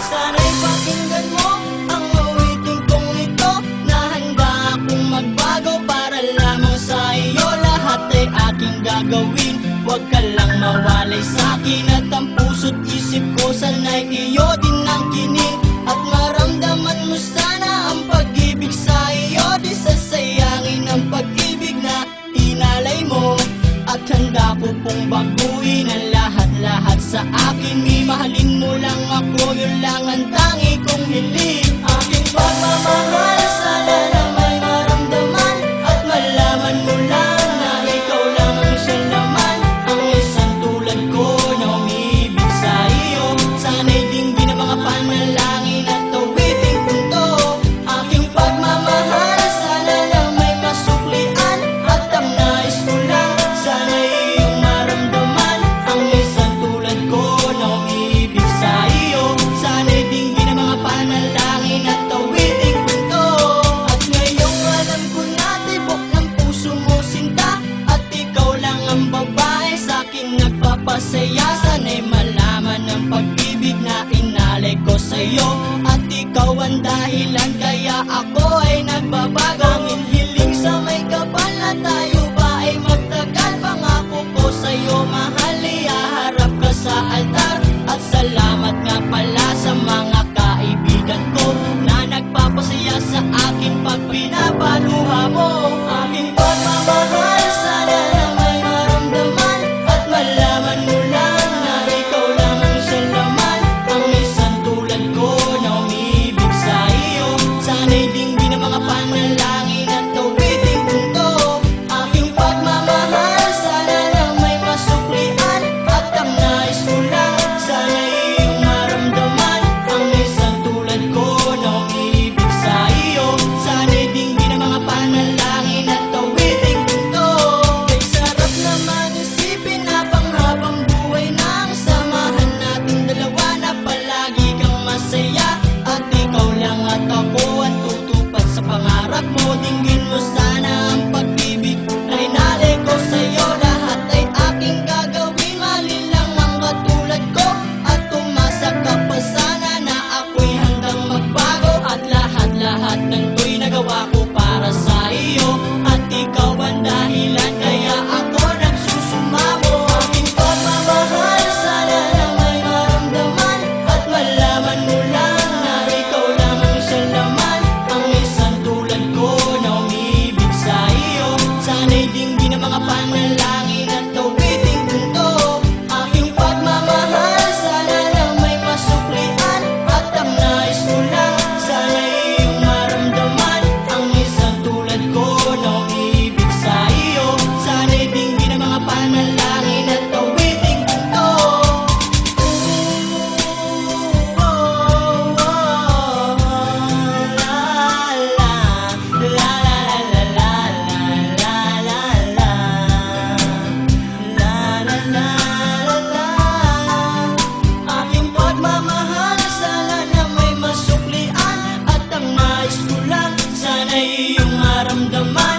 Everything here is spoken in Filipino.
Sana'y pakinggan mo ang awiting kong ito, na handa akong magbago para lamang sa iyo. Lahat ay aking gagawin, huwag ka lang mawalay sa'kin. At ang puso't isip ko sana'y iyo din ang kinig, at maramdaman mo sana ang pag-ibig sa iyo. Di sasayangin ang pag-ibig na inalay mo, at handa ko pong baguhin ang lahat-lahat sa akin. Mahalin mo lang ako, yun lang ang tangi kong hiling. Aking pagmamahal, sana na may maramdaman, at malaman mo lang na ikaw lang ang siya naman, ang isang tulad ko na umiibig sa iyo. Sana'y dinggin ang mga panalangin at awiting punto. Aking pagmamahal, sana na may masuklian, at ang nais ko lang, sana'y iyong maramdaman, ang isang tulad ko na umiibig sa iyo. Sana'y dinggin ang mga panalangin at awiting punto. At ngayong alam ko na tibok ng puso mo sinta, at ikaw lang ang babae sa'kin nagpapasaya. Sana'y malaman ang pag-ibig na inalay ko sa'yo, at ikaw ang dahilan kaya ako ay nagbabago. Ang hiling sa may kapal na tayo ba ay magtagal. Pangako ko sa'yo mahal, ihaharap ka sa altar. At salamat nga pala sa mga kaibigan ko na nagpapasaya sa akin pag pinapaluha mo. Aking pagmamahal, sana na may maramdaman, at malaman mo lang na ikaw lang ang siya naman, ang isang tulad ko na umiibig sa iyo. Sana'y dinggin ang mga panalangin at awiting punto. Aking pagmamahal, sana na may masuklian, at ang nais ko lang, sana'y iyong maramdaman, ang isang tulad ko na umiibig sa iyo. Sana'y dinggin ang mga panalangin at awiting punto. Kay sarap naman isipin na panghabang buhay na ang samahan nating dalawa, na palagi kang masaya, at ikaw lang at ako ang tutupad sa pangarap mo. Dinggin mo sana ang pag-ibig na inalay ko sa'yo. Lahat ay aking gagawin, mahalin lang ang katulad ko, at umasa ka pa sana na ako'y handang magbago. At lahat-lahat ng to'y nagawa ko para sa iyo, at ikaw ang dahilan kaya ako nagsusumamo. Aking pagmamahal, sana na may maramdaman, at malaman mo lang na ikaw lang ang siya naman, ang isang tulad ko na umiibig sa iyo. Sana'y dinggin ang mga panalangin at awiting punto. Aking pagmamahal, sana na may masuklian, at ang nais ko lang, sana'y iyong maramdaman, ang isang tulad ko na umiibig sa iyo. Sana'y dinggin ang mga panalangin at awiting punto. Aking pagmamahal, sana na may masuklian, at ang nais ko lang, sana'y iyong maramdaman,